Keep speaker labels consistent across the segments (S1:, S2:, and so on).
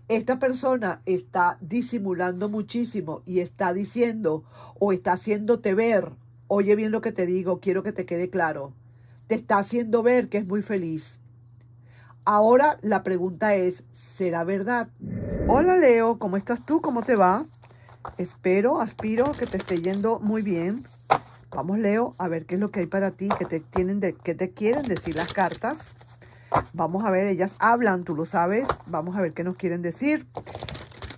S1: esta persona está disimulando muchísimo y está diciendo o está haciéndote ver, oye bien lo que te digo, quiero que te quede claro, te está haciendo ver que es muy feliz. Ahora la pregunta es, ¿será verdad? Hola Leo, ¿cómo estás tú? ¿Cómo te va? Aspiro que te esté yendo muy bien. Vamos Leo, a ver qué es lo que hay para ti, qué te quieren decir las cartas. Vamos a ver, ellas hablan, tú lo sabes. Vamos a ver qué nos quieren decir.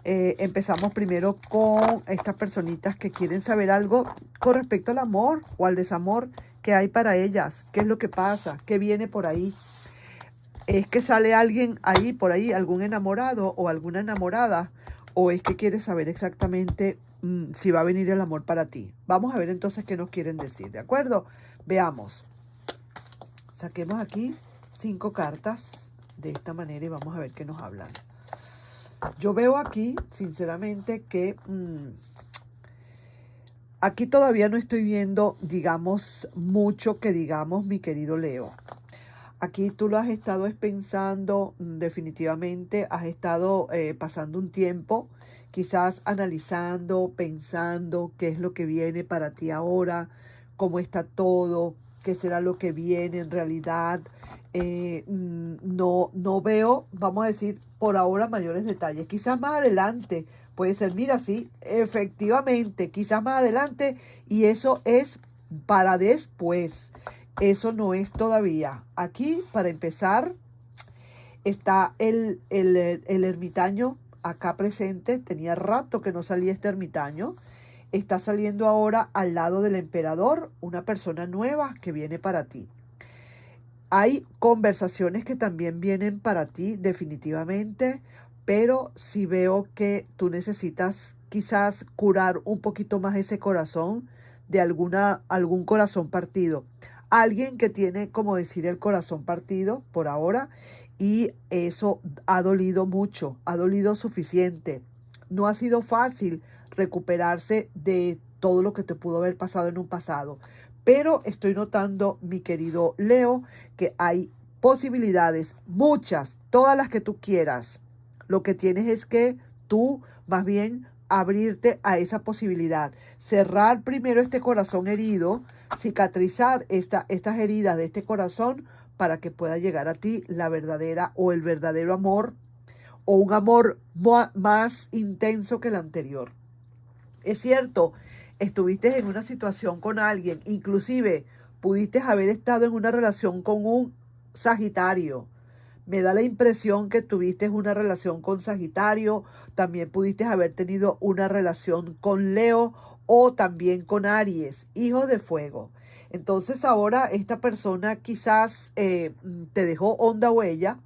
S1: Empezamos primero con estas personitas que quieren saber algo con respecto al amor o al desamor que hay para ellas. ¿Qué es lo que pasa? ¿Qué viene por ahí? ¿Es que sale alguien ahí, por ahí, algún enamorado o alguna enamorada? ¿O es que quieres saber exactamente si va a venir el amor para ti? Vamos a ver entonces qué nos quieren decir, ¿de acuerdo? Veamos. Saquemos aquí 5 cartas de esta manera y vamos a ver qué nos hablan. Yo veo aquí, sinceramente, que aquí todavía no estoy viendo, digamos, mucho que digamos, mi querido Leo. Aquí tú lo has estado pensando, definitivamente has estado pasando un tiempo, quizás analizando, pensando qué es lo que viene para ti ahora, cómo está todo, qué será lo que viene en realidad. No veo, vamos a decir, por ahora mayores detalles. Quizás más adelante puede ser, mira, sí, efectivamente, quizás más adelante y eso es para después. Eso no es todavía. Aquí, para empezar, está el ermitaño acá presente. Tenía rato que no salía este ermitaño. Está saliendo ahora al lado del emperador, una persona nueva que viene para ti. Hay conversaciones que también vienen para ti, definitivamente, pero si veo que tú necesitas quizás curar un poquito más ese corazón de algún corazón partido. Alguien que tiene, como decir, el corazón partido por ahora y eso ha dolido mucho, ha dolido suficiente. No ha sido fácil recuperarse de todo lo que te pudo haber pasado en un pasado. Pero estoy notando, mi querido Leo, que hay posibilidades, muchas, todas las que tú quieras. Lo que tienes es que tú, más bien, abrirte a esa posibilidad. Cerrar primero este corazón herido, cicatrizar estas heridas de este corazón para que pueda llegar a ti la verdadera o el verdadero amor o un amor más intenso que el anterior. Es cierto, estuviste en una situación con alguien, inclusive pudiste haber estado en una relación con un Sagitario. Me da la impresión que tuviste una relación con Sagitario, también pudiste haber tenido una relación con Leo o también con Aries, hijo de fuego. Entonces ahora esta persona quizás te dejó honda huella,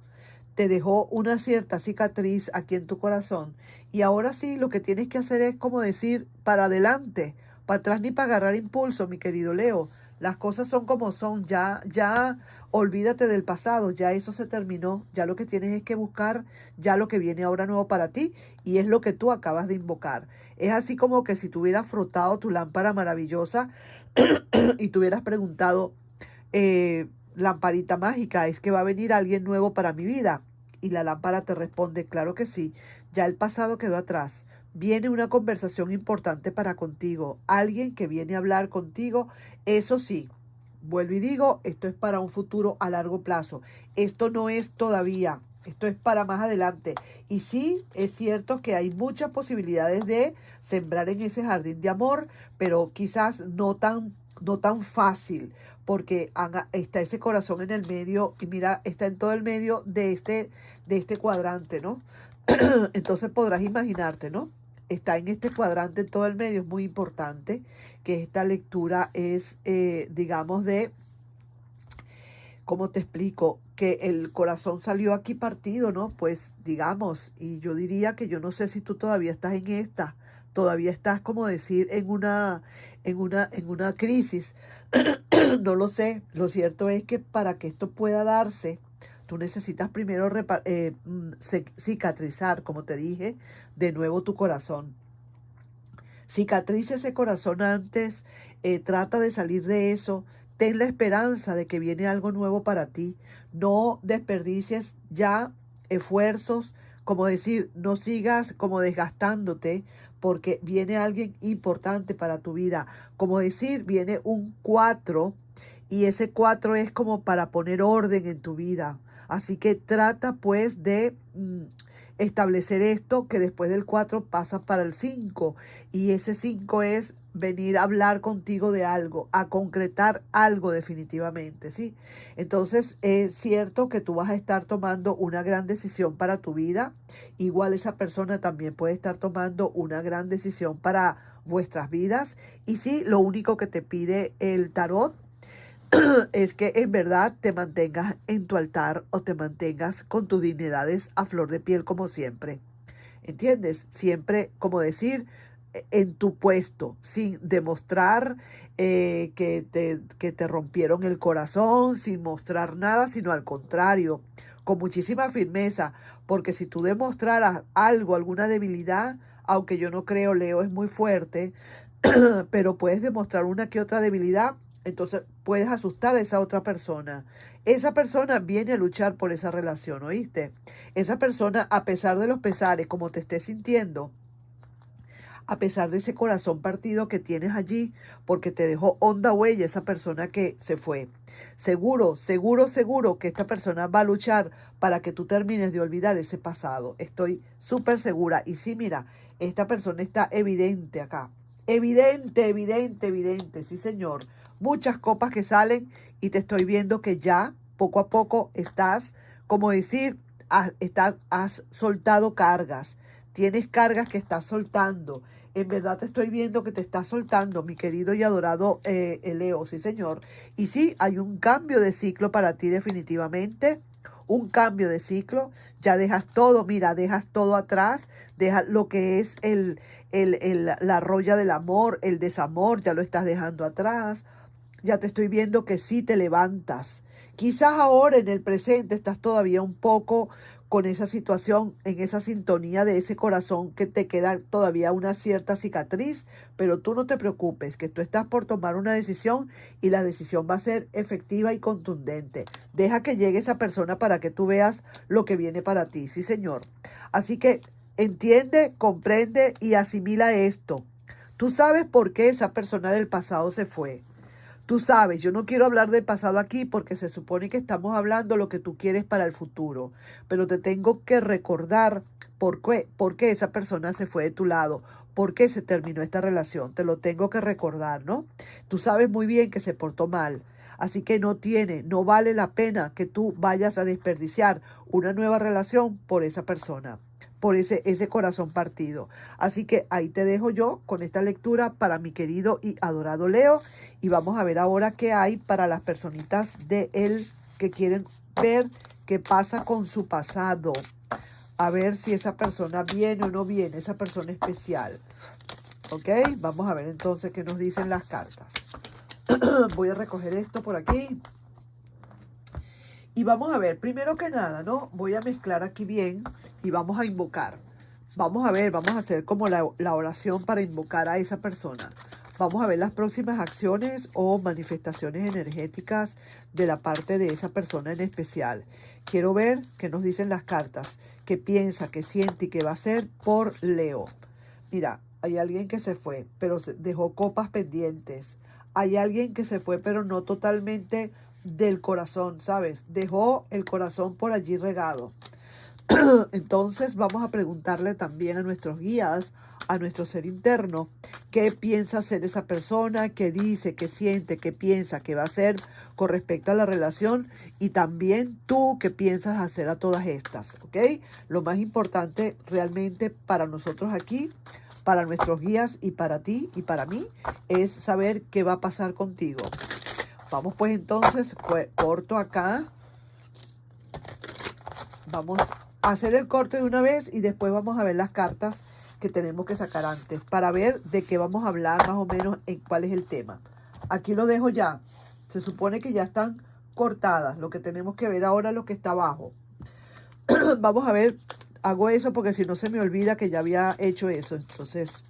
S1: te dejó una cierta cicatriz aquí en tu corazón. Y ahora sí, lo que tienes que hacer es como decir, para adelante, para atrás ni para agarrar impulso, mi querido Leo. Las cosas son como son, ya olvídate del pasado, ya eso se terminó, ya lo que tienes es que buscar ya lo que viene ahora nuevo para ti y es lo que tú acabas de invocar. Es así como que si tú hubieras frotado tu lámpara maravillosa y te hubieras preguntado, lamparita mágica, ¿es que va a venir alguien nuevo para mi vida? Y la lámpara te responde, claro que sí, ya el pasado quedó atrás. Viene una conversación importante para contigo, alguien que viene a hablar contigo, eso sí. Vuelvo y digo, esto es para un futuro a largo plazo. Esto no es todavía, esto es para más adelante. Y sí, es cierto que hay muchas posibilidades de sembrar en ese jardín de amor, pero quizás no tan fácil, porque está ese corazón en el medio y mira, está en todo el medio de este cuadrante, ¿no? Entonces podrás imaginarte, ¿no? Está en este cuadrante en todo el medio, es muy importante que esta lectura es, digamos, ¿cómo te explico? Que el corazón salió aquí partido, ¿no? Pues digamos, y yo diría que yo no sé si tú todavía estás en esta, todavía estás, como decir, en una crisis. No lo sé. Lo cierto es que para que esto pueda darse, tú necesitas primero cicatrizar, como te dije, de nuevo tu corazón. Cicatriza ese corazón antes, trata de salir de eso, ten la esperanza de que viene algo nuevo para ti. No desperdicies ya esfuerzos como decir, no sigas como desgastándote porque viene alguien importante para tu vida. Como decir, viene un 4 y ese 4 es como para poner orden en tu vida. Así que trata pues de establecer esto, que después del 4 pasa para el 5 y ese 5 es venir a hablar contigo de algo, a concretar algo definitivamente, ¿sí? Entonces es cierto que tú vas a estar tomando una gran decisión para tu vida, igual esa persona también puede estar tomando una gran decisión para vuestras vidas y sí, lo único que te pide el tarot es que en verdad te mantengas en tu altar o te mantengas con tus dignidades a flor de piel como siempre. ¿Entiendes? Siempre, como decir, en tu puesto, sin demostrar que te rompieron el corazón, sin mostrar nada, sino al contrario, con muchísima firmeza, porque si tú demostraras algo, alguna debilidad, aunque yo no creo, Leo es muy fuerte, pero puedes demostrar una que otra debilidad, entonces puedes asustar a esa otra persona. Esa persona viene a luchar por esa relación, ¿oíste? Esa persona, a pesar de los pesares, como te estés sintiendo, a pesar de ese corazón partido que tienes allí, porque te dejó honda huella esa persona que se fue. Seguro, seguro, seguro que esta persona va a luchar para que tú termines de olvidar ese pasado. Estoy súper segura. Y sí, mira, esta persona está evidente acá. Evidente, evidente, evidente. Sí, señor. Muchas copas que salen y te estoy viendo que ya, poco a poco, estás, como decir, has soltado cargas. Tienes cargas que estás soltando. En verdad te estoy viendo que te estás soltando, mi querido y adorado Leo, sí señor. Y sí, hay un cambio de ciclo para ti definitivamente, un cambio de ciclo. Ya dejas todo, mira, dejas todo atrás, dejas lo que es la roya del amor, el desamor, ya lo estás dejando atrás. Ya te estoy viendo que sí te levantas. Quizás ahora en el presente estás todavía un poco con esa situación, en esa sintonía de ese corazón que te queda todavía una cierta cicatriz, pero tú no te preocupes, que tú estás por tomar una decisión y la decisión va a ser efectiva y contundente. Deja que llegue esa persona para que tú veas lo que viene para ti, sí señor. Así que entiende, comprende y asimila esto. Tú sabes por qué esa persona del pasado se fue. Tú sabes, yo no quiero hablar del pasado aquí porque se supone que estamos hablando lo que tú quieres para el futuro, pero te tengo que recordar por qué esa persona se fue de tu lado, por qué se terminó esta relación. Te lo tengo que recordar, ¿no? Tú sabes muy bien que se portó mal, así que no vale la pena que tú vayas a desperdiciar una nueva relación por esa persona, por ese corazón partido. Así que ahí te dejo yo con esta lectura para mi querido y adorado Leo. Y vamos a ver ahora qué hay para las personitas de él que quieren ver qué pasa con su pasado. A ver si esa persona viene o no viene, esa persona especial. ¿Ok? Vamos a ver entonces qué nos dicen las cartas. Voy a recoger esto por aquí. Y vamos a ver, primero que nada, ¿no? Voy a mezclar aquí bien y vamos a invocar. Vamos a ver, vamos a hacer como la oración para invocar a esa persona. Vamos a ver las próximas acciones o manifestaciones energéticas de la parte de esa persona en especial. Quiero ver qué nos dicen las cartas, qué piensa, qué siente y qué va a hacer por Leo. Mira, hay alguien que se fue, pero dejó copas pendientes. Hay alguien que se fue, pero no totalmente del corazón, ¿sabes? Dejó el corazón por allí regado. Entonces vamos a preguntarle también a nuestros guías, a nuestro ser interno, qué piensa hacer esa persona, qué dice, qué siente, qué piensa, qué va a hacer con respecto a la relación y también tú qué piensas hacer a todas estas, ¿ok? Lo más importante realmente para nosotros aquí, para nuestros guías y para ti y para mí, es saber qué va a pasar contigo. Vamos pues entonces, corto acá. Vamos a hacer el corte de una vez y después vamos a ver las cartas que tenemos que sacar antes para ver de qué vamos a hablar más o menos en cuál es el tema. Aquí lo dejo ya. Se supone que ya están cortadas. Lo que tenemos que ver ahora es lo que está abajo. Vamos a ver. Hago eso porque si no se me olvida que ya había hecho eso. Entonces,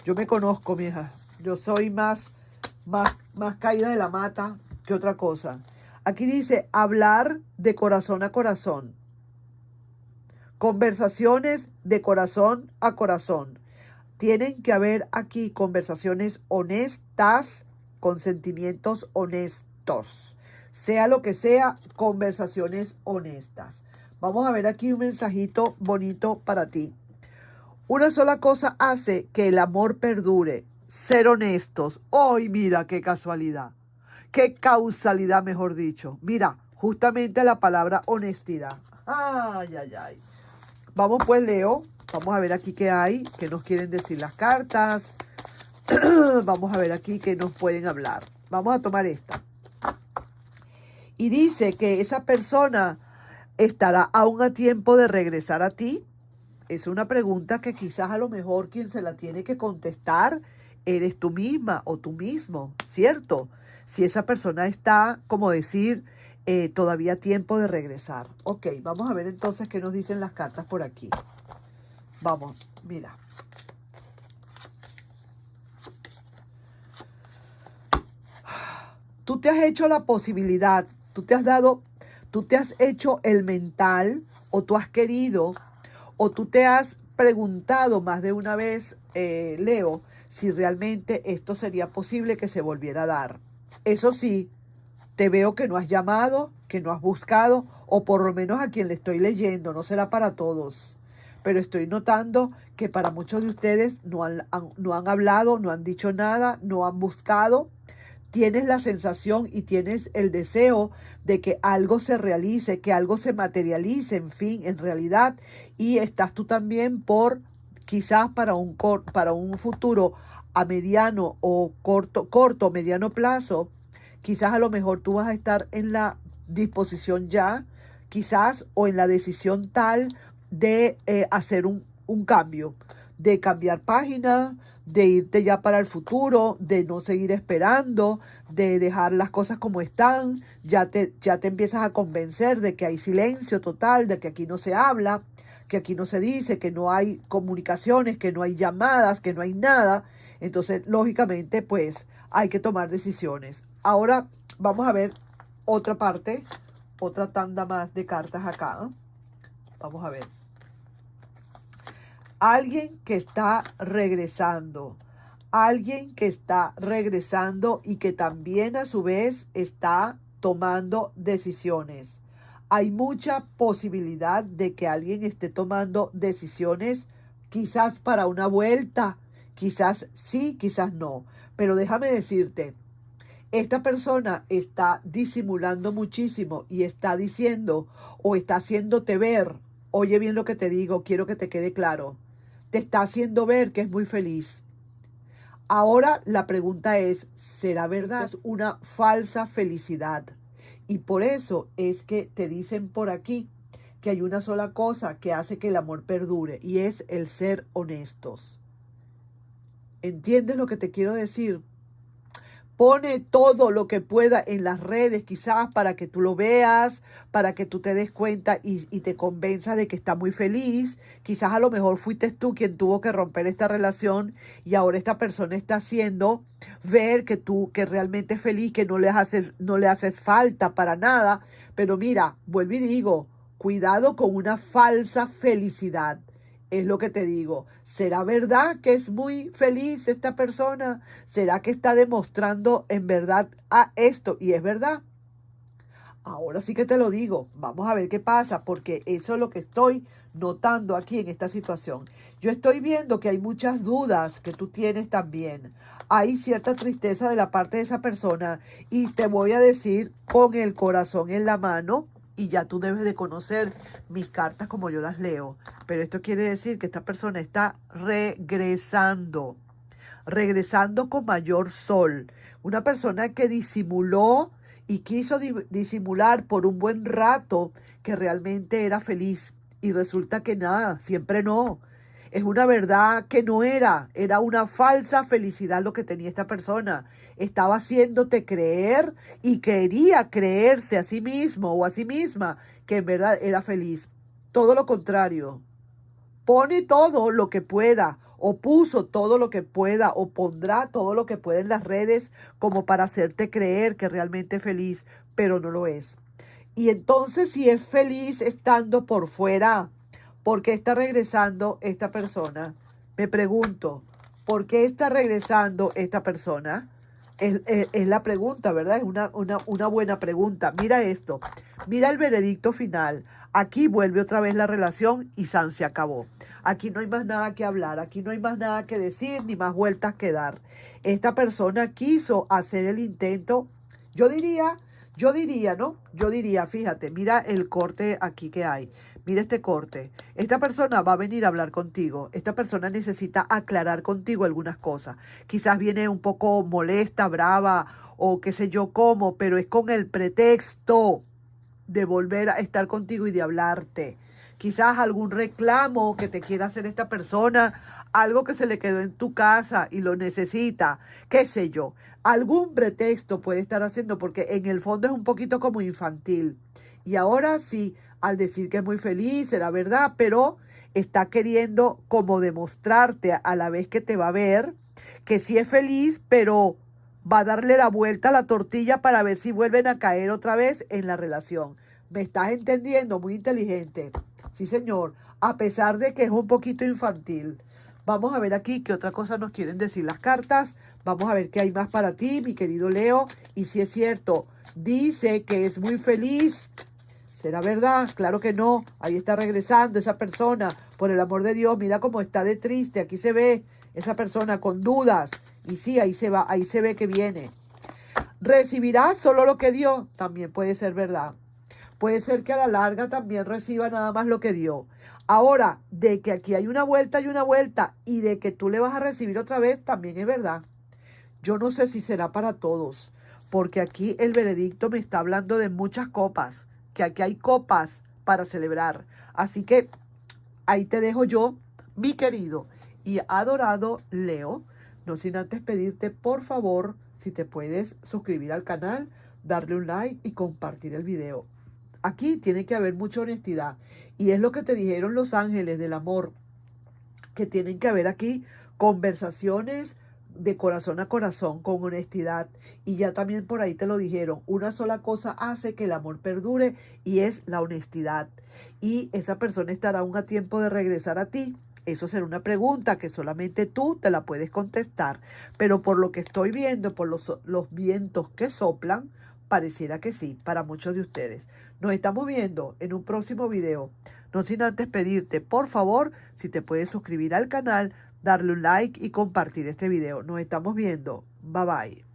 S1: yo me conozco, mi hija. Yo soy más caída de la mata que otra cosa. Aquí dice hablar de corazón a corazón. Conversaciones de corazón a corazón. Tienen que haber aquí conversaciones honestas, con sentimientos honestos. Sea lo que sea, conversaciones honestas. Vamos a ver aquí un mensajito bonito para ti. Una sola cosa hace que el amor perdure: ser honestos. ¡Ay, mira qué casualidad! ¡Qué causalidad, mejor dicho! Mira, justamente la palabra honestidad. ¡Ay, ay, ay! Vamos pues, Leo. Vamos a ver aquí qué hay, qué nos quieren decir las cartas. Vamos a ver aquí qué nos pueden hablar. Vamos a tomar esta. Y dice que esa persona estará aún a tiempo de regresar a ti. Es una pregunta que quizás a lo mejor quien se la tiene que contestar eres tú misma o tú mismo, ¿cierto? Si esa persona está, como decir, todavía a tiempo de regresar. Ok, vamos a ver entonces qué nos dicen las cartas por aquí. Vamos, mira. Tú te has hecho la posibilidad, tú te has hecho el mental, o tú has querido, o tú te has preguntado más de una vez, Leo, si realmente esto sería posible que se volviera a dar. Eso sí, te veo que no has llamado, que no has buscado, o por lo menos a quien le estoy leyendo, no será para todos. Pero estoy notando que para muchos de ustedes no han hablado, no han dicho nada, no han buscado. Tienes la sensación y tienes el deseo de que algo se realice, que algo se materialice, en fin, en realidad. Y estás tú también quizás para un futuro a mediano o corto, mediano plazo. Quizás a lo mejor tú vas a estar en la disposición ya, quizás, o en la decisión tal de hacer un cambio, de cambiar página, de irte ya para el futuro, de no seguir esperando, de dejar las cosas como están. Ya te empiezas a convencer de que hay silencio total, de que aquí no se habla, que aquí no se dice, que no hay comunicaciones, que no hay llamadas, que no hay nada. Entonces, lógicamente, pues hay que tomar decisiones. Ahora vamos a ver otra parte, otra tanda más de cartas acá. Vamos a ver. Alguien que está regresando. Alguien que está regresando y que también a su vez está tomando decisiones. Hay mucha posibilidad de que alguien esté tomando decisiones, quizás para una vuelta, quizás sí, quizás no. Pero déjame decirte, esta persona está disimulando muchísimo y está diciendo o está haciéndote ver, oye bien lo que te digo, quiero que te quede claro, te está haciendo ver que es muy feliz. Ahora la pregunta es, ¿será verdad? Es una falsa felicidad. Y por eso es que te dicen por aquí que hay una sola cosa que hace que el amor perdure, y es el ser honestos. ¿Entiendes lo que te quiero decir? Pone todo lo que pueda en las redes, quizás para que tú lo veas, para que tú te des cuenta y te convenzas de que está muy feliz. Quizás a lo mejor fuiste tú quien tuvo que romper esta relación y ahora esta persona está haciendo ver que realmente es feliz, que no le hace falta para nada. Pero mira, vuelvo y digo, cuidado con una falsa felicidad. Es lo que te digo. ¿Será verdad que es muy feliz esta persona? ¿Será que está demostrando en verdad a esto? Y es verdad. Ahora sí que te lo digo. Vamos a ver qué pasa, porque eso es lo que estoy notando aquí en esta situación. Yo estoy viendo que hay muchas dudas que tú tienes también. Hay cierta tristeza de la parte de esa persona y te voy a decir con el corazón en la mano. Y ya tú debes de conocer mis cartas como yo las leo. Pero esto quiere decir que esta persona está regresando. Regresando con mayor sol. Una persona que disimuló y quiso disimular por un buen rato que realmente era feliz. Y resulta que nada, siempre no. Es una verdad que no era una falsa felicidad lo que tenía esta persona. Estaba haciéndote creer y quería creerse a sí mismo o a sí misma que en verdad era feliz. Todo lo contrario. Pone todo lo que pueda, o puso todo lo que pueda, o pondrá todo lo que pueda en las redes como para hacerte creer que realmente es feliz, pero no lo es. Y entonces, si es feliz estando por fuera, ¿Por qué está regresando esta persona? Me pregunto, ¿por qué está regresando esta persona? Es la pregunta, ¿verdad? Es una buena pregunta. Mira esto, mira el veredicto final. Aquí vuelve otra vez la relación y San se acabó. Aquí no hay más nada que hablar, aquí no hay más nada que decir, ni más vueltas que dar. Esta persona quiso hacer el intento, yo diría, ¿no? Yo diría, fíjate, mira el corte aquí que hay. Mira este corte. Esta persona va a venir a hablar contigo. Esta persona necesita aclarar contigo algunas cosas. Quizás viene un poco molesta, brava o qué sé yo cómo, pero es con el pretexto de volver a estar contigo y de hablarte. Quizás algún reclamo que te quiera hacer esta persona, algo que se le quedó en tu casa y lo necesita, qué sé yo. Algún pretexto puede estar haciendo porque en el fondo es un poquito como infantil. Y ahora sí, al decir que es muy feliz, será verdad, pero está queriendo como demostrarte a la vez que te va a ver que sí es feliz, pero va a darle la vuelta a la tortilla para ver si vuelven a caer otra vez en la relación. ¿Me estás entendiendo? Muy inteligente. Sí, señor. A pesar de que es un poquito infantil. Vamos a ver aquí qué otra cosa nos quieren decir las cartas. Vamos a ver qué hay más para ti, mi querido Leo. Y si es cierto, dice que es muy feliz. ¿Será verdad? Claro que no. Ahí está regresando esa persona. Por el amor de Dios, mira cómo está de triste. Aquí se ve esa persona con dudas. Y sí, ahí se va, ahí se ve que viene. ¿Recibirá solo lo que dio? También puede ser verdad. Puede ser que a la larga también reciba nada más lo que dio. Ahora, de que aquí hay una vuelta y de que tú le vas a recibir otra vez, también es verdad. Yo no sé si será para todos, porque aquí el veredicto me está hablando de muchas copas, que aquí hay copas para celebrar. Así que ahí te dejo yo, mi querido y adorado Leo, no sin antes pedirte, por favor, si te puedes suscribir al canal, darle un like y compartir el video. Aquí tiene que haber mucha honestidad. Y es lo que te dijeron los ángeles del amor, que tienen que haber aquí conversaciones de corazón a corazón, con honestidad. Y ya también por ahí te lo dijeron, una sola cosa hace que el amor perdure y es la honestidad. Y esa persona estará aún a tiempo de regresar a ti. Eso será una pregunta que solamente tú te la puedes contestar. Pero por lo que estoy viendo, por los vientos que soplan, pareciera que sí, para muchos de ustedes. Nos estamos viendo en un próximo video. No sin antes pedirte, por favor, si te puedes suscribir al canal, darle un like y compartir este video. Nos estamos viendo. Bye bye.